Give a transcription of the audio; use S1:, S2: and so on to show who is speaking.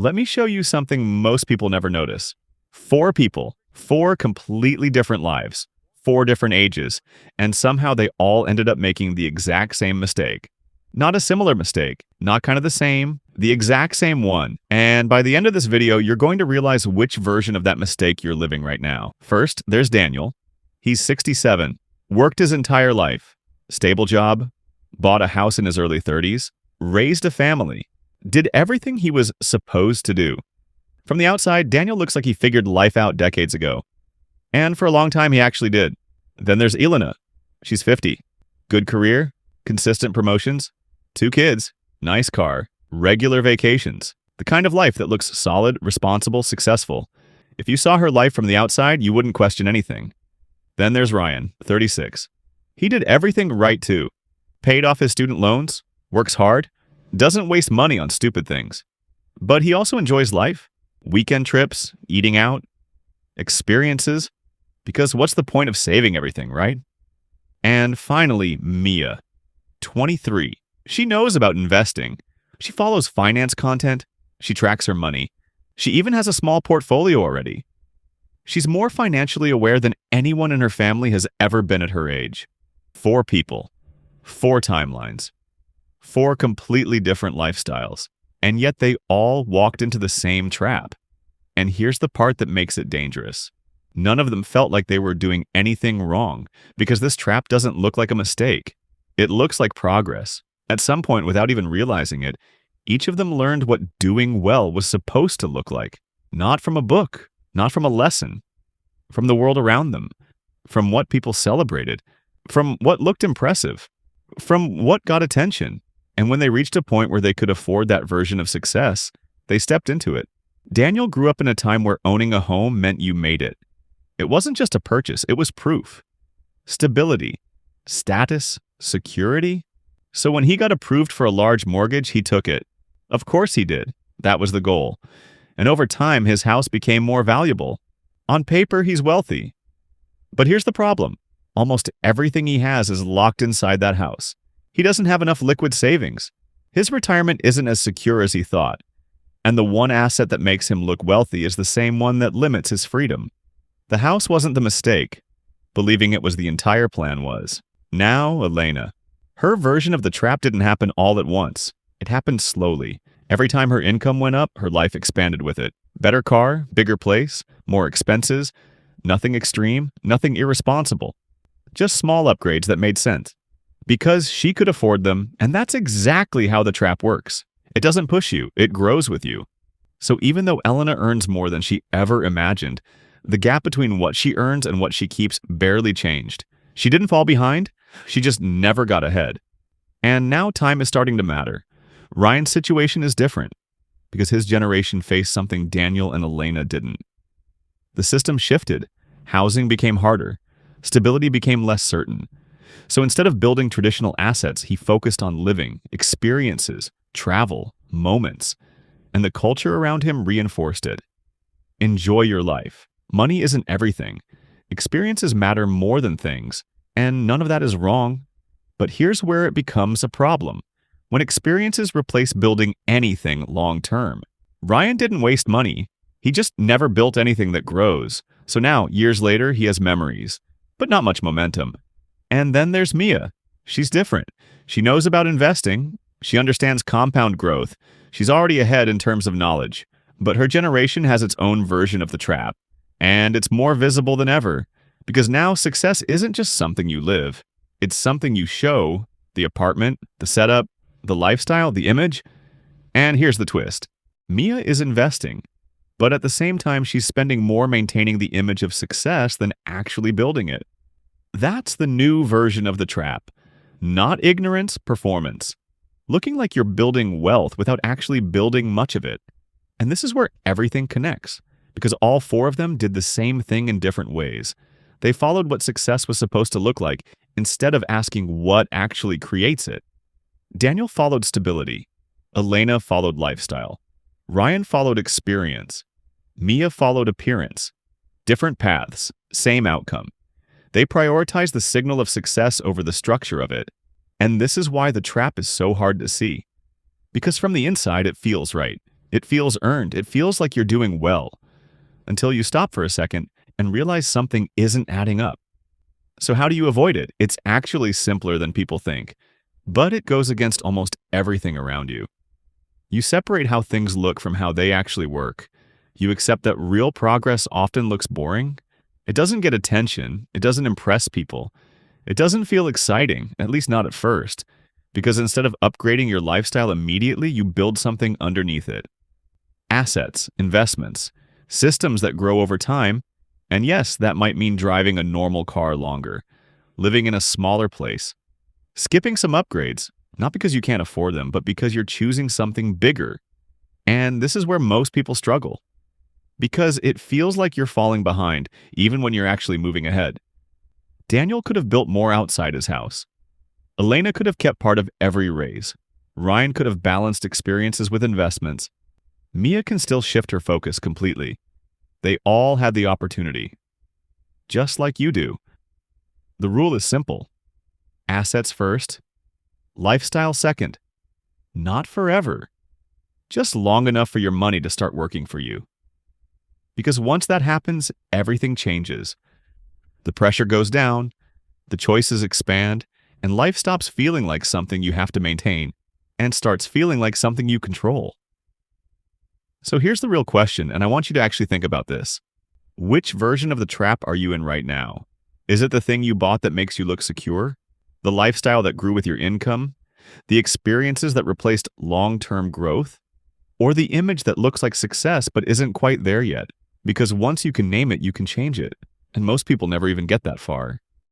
S1: Let me show you something most people never notice. Four people, four completely different lives, four different ages, and somehow they all ended up making the exact same mistake. Not a similar mistake, not kind of the same, the exact same one. And by the end of this video, you're going to realize which version of that mistake you're living right now. First, there's Daniel. He's 67, worked his entire life, stable job, bought a house in his early 30s, raised a family, did everything he was supposed to do. From the outside, Daniel looks like he figured life out decades ago. And for a long time, he actually did. Then there's Elena. She's 50. Good career, consistent promotions, 2 kids, nice car, regular vacations. The kind of life that looks solid, responsible, successful. If you saw her life from the outside, you wouldn't question anything. Then there's Ryan, 36. He did everything right too. Paid off his student loans, works hard, doesn't waste money on stupid things. But he also enjoys life. Weekend trips, eating out, experiences. Because what's the point of saving everything, right? And finally, Mia, 23. She knows about investing. She follows finance content. She tracks her money. She even has a small portfolio already. She's more financially aware than anyone in her family has ever been at her age. 4 people, 4 timelines, 4 completely different lifestyles, and yet they all walked into the same trap. And here's the part that makes it dangerous. None of them felt like they were doing anything wrong, because this trap doesn't look like a mistake. It looks like progress. At some point, without even realizing it, each of them learned what doing well was supposed to look like. Not from a book, not from a lesson, from the world around them, from what people celebrated, from what looked impressive, from what got attention. And when they reached a point where they could afford that version of success, they stepped into it. Daniel grew up in a time where owning a home meant you made it. It wasn't just a purchase, it was proof. Stability, status, security. So when he got approved for a large mortgage, he took it. Of course he did. That was the goal. And over time, his house became more valuable. On paper, he's wealthy. But here's the problem. Almost everything he has is locked inside that house. He doesn't have enough liquid savings. His retirement isn't as secure as he thought. And the one asset that makes him look wealthy is the same one that limits his freedom. The house wasn't the mistake. Believing it was the entire plan was. Now, Elena. Her version of the trap didn't happen all at once. It happened slowly. Every time her income went up, her life expanded with it. Better car, bigger place, more expenses. Nothing extreme, nothing irresponsible. Just small upgrades that made sense. Because she could afford them, and that's exactly how the trap works. It doesn't push you, it grows with you. So even though Elena earns more than she ever imagined, the gap between what she earns and what she keeps barely changed. She didn't fall behind, she just never got ahead. And now time is starting to matter. Ryan's situation is different, because his generation faced something Daniel and Elena didn't. The system shifted, housing became harder, stability became less certain. So instead of building traditional assets, he focused on living, experiences, travel, moments, and the culture around him reinforced it. Enjoy your life. Money isn't everything. Experiences matter more than things, and none of that is wrong. But here's where it becomes a problem. When experiences replace building anything long-term. Ryan didn't waste money. He just never built anything that grows. So now, years later, he has memories, but not much momentum. And then there's Mia. She's different. She knows about investing. She understands compound growth. She's already ahead in terms of knowledge. But her generation has its own version of the trap. And it's more visible than ever. Because now success isn't just something you live. It's something you show. The apartment, the setup, the lifestyle, the image. And here's the twist. Mia is investing. But at the same time, she's spending more maintaining the image of success than actually building it. That's the new version of the trap. Not ignorance, performance. Looking like you're building wealth without actually building much of it. And this is where everything connects, because all 4 of them did the same thing in different ways. They followed what success was supposed to look like instead of asking what actually creates it. Daniel followed stability. Elena followed lifestyle. Ryan followed experience. Mia followed appearance. Different paths, same outcome. They prioritize the signal of success over the structure of it. And this is why the trap is so hard to see. Because from the inside, it feels right. It feels earned. It feels like you're doing well until you stop for a second and realize something isn't adding up. So how do you avoid it? It's actually simpler than people think, but it goes against almost everything around you. You separate how things look from how they actually work. You accept that real progress often looks boring. It doesn't get attention. It doesn't impress people. It doesn't feel exciting, at least not at first, because instead of upgrading your lifestyle immediately, you build something underneath it. Assets, investments, systems that grow over time, and yes, that might mean driving a normal car longer, living in a smaller place, skipping some upgrades, not because you can't afford them, but because you're choosing something bigger. And this is where most people struggle, because it feels like you're falling behind, even when you're actually moving ahead. Daniel could have built more outside his house. Elena could have kept part of every raise. Ryan could have balanced experiences with investments. Mia can still shift her focus completely. They all had the opportunity, just like you do. The rule is simple. Assets first, lifestyle second. Not forever, just long enough for your money to start working for you. Because once that happens, everything changes. The pressure goes down, the choices expand, and life stops feeling like something you have to maintain and starts feeling like something you control. So here's the real question, and I want you to actually think about this. Which version of the trap are you in right now? Is it the thing you bought that makes you look secure? The lifestyle that grew with your income? The experiences that replaced long-term growth? Or the image that looks like success but isn't quite there yet? Because once you can name it, you can change it. And most people never even get that far.